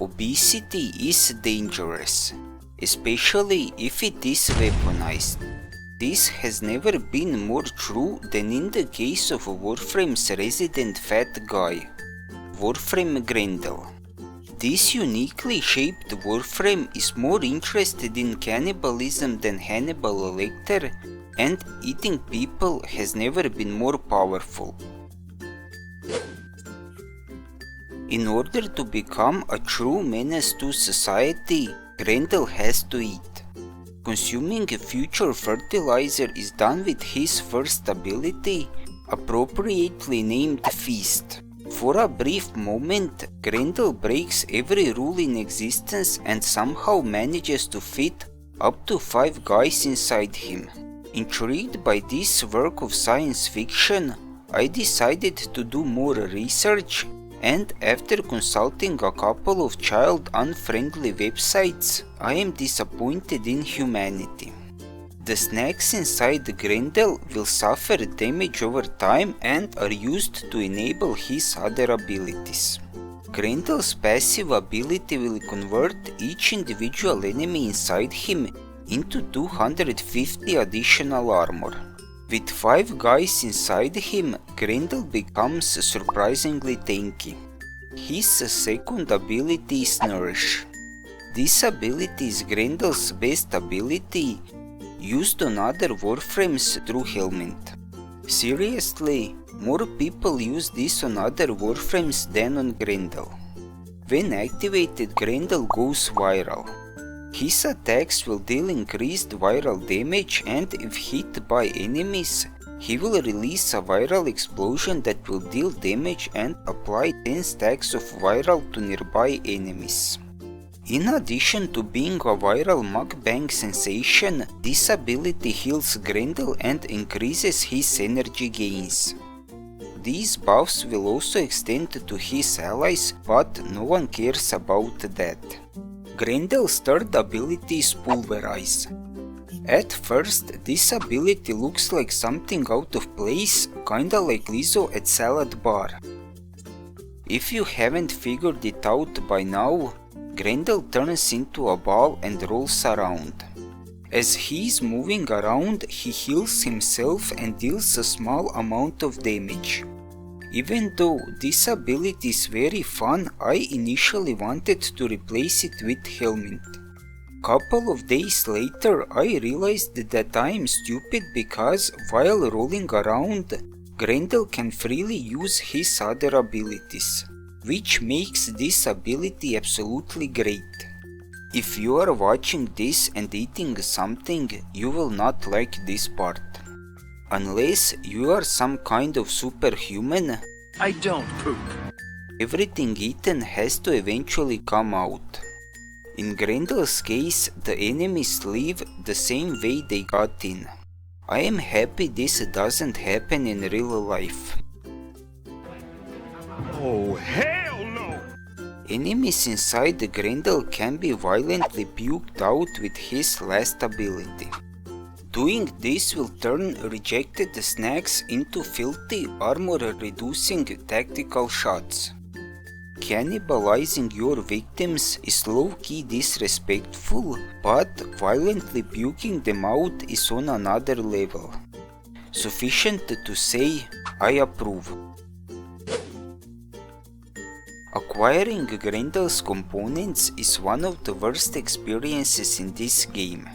Obesity is dangerous, especially if it is weaponized. This has never been more true than in the case of Warframe's resident fat guy, Warframe Grendel. This uniquely shaped Warframe is more interested in cannibalism than Hannibal Lecter, and eating people has never been more powerful. In order to become a true menace to society, Grendel has to eat. Consuming a future fertilizer is done with his first ability, appropriately named Feast. For a brief moment, Grendel breaks every rule in existence and somehow manages to fit up to 5 guys inside him. Intrigued by this work of science fiction, I decided to do more research, and after consulting a couple of child-unfriendly websites, I am disappointed in humanity. The snacks inside Grendel will suffer damage over time and are used to enable his other abilities. Grendel's passive ability will convert each individual enemy inside him into 250 additional armor. With 5 guys inside him, Grendel becomes surprisingly tanky. His second ability is Nourish. This ability is Grendel's best ability, used on other Warframes through Helminth. Seriously, more people use this on other Warframes than on Grendel. When activated, Grendel goes viral. His attacks will deal increased viral damage, and if hit by enemies, he will release a viral explosion that will deal damage and apply 10 stacks of viral to nearby enemies. In addition to being a viral mukbang sensation, this ability heals Grendel and increases his energy gains. These buffs will also extend to his allies, but no one cares about that. Grendel's third ability is Pulverize. At first, this ability looks like something out of place, kinda like Lizzo at Salad Bar. If you haven't figured it out by now, Grendel turns into a ball and rolls around. As he is moving around, he heals himself and deals a small amount of damage. Even though this ability is very fun, I initially wanted to replace it with Helminth. Couple of days later, I realized that I am stupid because while rolling around, Grendel can freely use his other abilities, which makes this ability absolutely great. If you are watching this and eating something, you will not like this part. Unless you are some kind of superhuman, I don't poop. Everything eaten has to eventually come out. In Grendel's case, the enemies leave the same way they got in. I am happy this doesn't happen in real life. Oh, hell no! Enemies inside Grendel can be violently puked out with his last ability. Doing this will turn rejected snacks into filthy, armor-reducing tactical shots. Cannibalizing your victims is low-key disrespectful, but violently puking them out is on another level. Sufficient to say, I approve. Acquiring Grendel's components is one of the worst experiences in this game.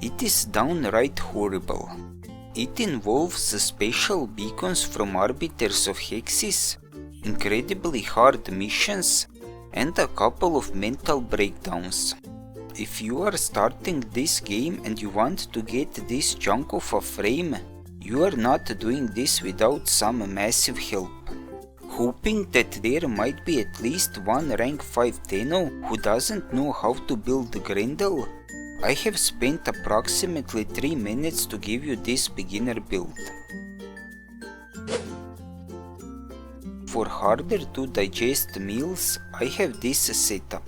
It is downright horrible. It involves special beacons from Arbiters of Hexes, incredibly hard missions, and a couple of mental breakdowns. If you are starting this game and you want to get this chunk of a frame, you are not doing this without some massive help. Hoping that there might be at least one rank 5 Tenno who doesn't know how to build Grendel, I have spent approximately 3 minutes to give you this beginner build. For harder to digest meals, I have this setup.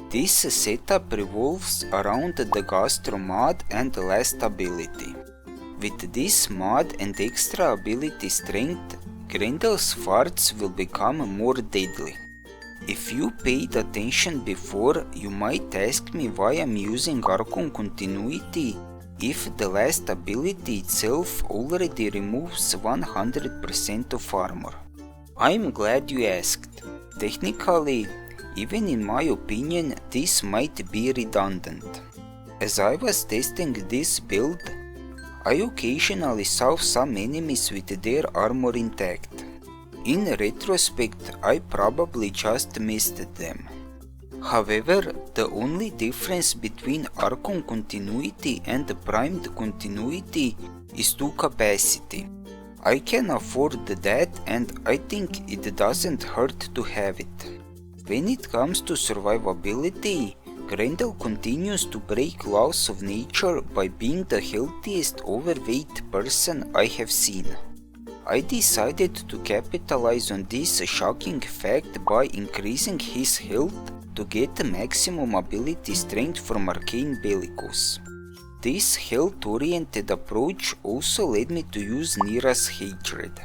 This setup revolves around the Gastro mod and last ability. With this mod and extra ability strength, Grendel's farts will become more deadly. If you paid attention before, you might ask me why I'm using Archon Continuity if the last ability itself already removes 100% of armor. I'm glad you asked. Technically, even in my opinion, this might be redundant. As I was testing this build, I occasionally saw some enemies with their armor intact. In retrospect, I probably just missed them. However, the only difference between Archon Continuity and Primed Continuity is to capacity. I can afford that, and I think it doesn't hurt to have it. When it comes to survivability, Grendel continues to break laws of nature by being the healthiest overweight person I have seen. I decided to capitalize on this shocking fact by increasing his health to get the maximum ability strength from Arcane Bellicose. This health-oriented approach also led me to use Nira's Hatred.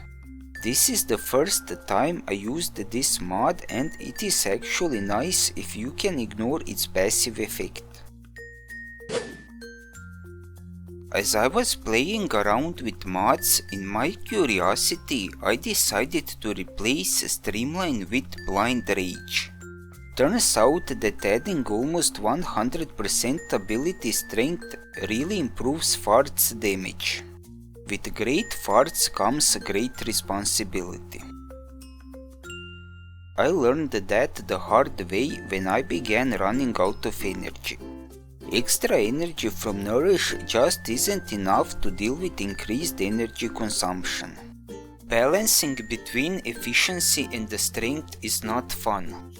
This is the first time I used this mod, and it is actually nice if you can ignore its passive effect. As I was playing around with mods, in my curiosity I decided to replace Streamline with Blind Rage. Turns out that adding almost 100% ability strength really improves farts damage. With great farts comes great responsibility. I learned that the hard way when I began running out of energy. Extra energy from Nourish just isn't enough to deal with increased energy consumption. Balancing between efficiency and the strength is not fun.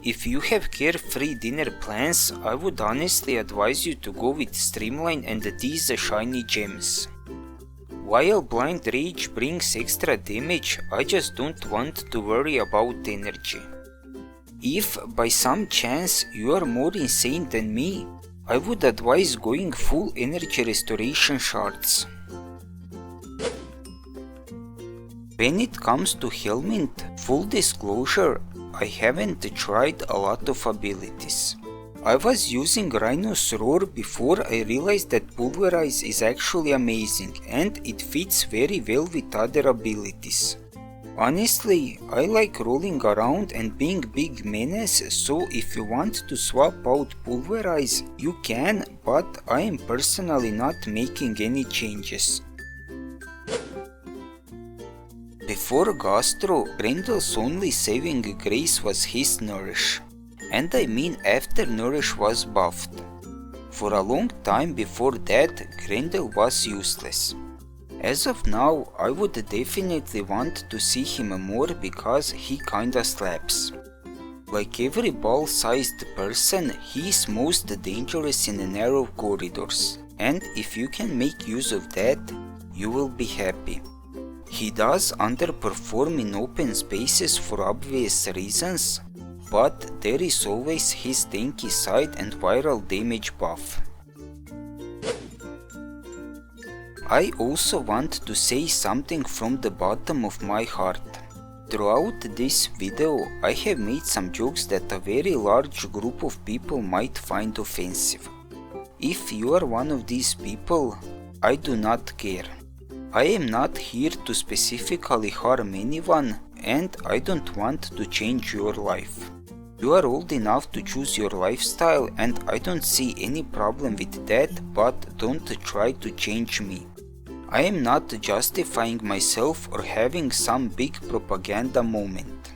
If you have carefree dinner plans, I would honestly advise you to go with Streamline and these shiny gems. While Blind Rage brings extra damage, I just don't want to worry about energy. If by some chance you are more insane than me, I would advise going full energy restoration shards. When it comes to Helminth, full disclosure, I haven't tried a lot of abilities. I was using Rhino's Roar before I realized that Pulverize is actually amazing and it fits very well with other abilities. Honestly, I like rolling around and being big Menace, so if you want to swap out Pulverize, you can, but I am personally not making any changes. Before Gastro, Grendel's only saving grace was his Nourish. And I mean after Nourish was buffed. For a long time before that, Grendel was useless. As of now, I would definitely want to see him more because he kinda slaps. Like every ball-sized person, he is most dangerous in narrow corridors, and if you can make use of that, you will be happy. He does underperform in open spaces for obvious reasons, but there is always his tanky side and viral damage buff. I also want to say something from the bottom of my heart. Throughout this video, I have made some jokes that a very large group of people might find offensive. If you are one of these people, I do not care. I am not here to specifically harm anyone, and I don't want to change your life. You are old enough to choose your lifestyle, and I don't see any problem with that, but don't try to change me. I am not justifying myself or having some big propaganda moment.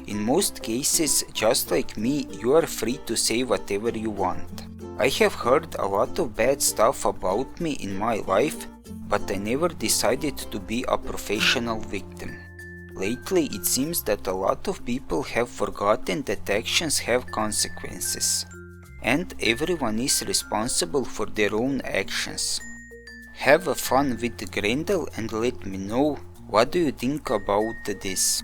In most cases, just like me, you are free to say whatever you want. I have heard a lot of bad stuff about me in my life, but I never decided to be a professional victim. Lately, it seems that a lot of people have forgotten that actions have consequences, and everyone is responsible for their own actions. Have fun with Grendel and let me know what do you think about this.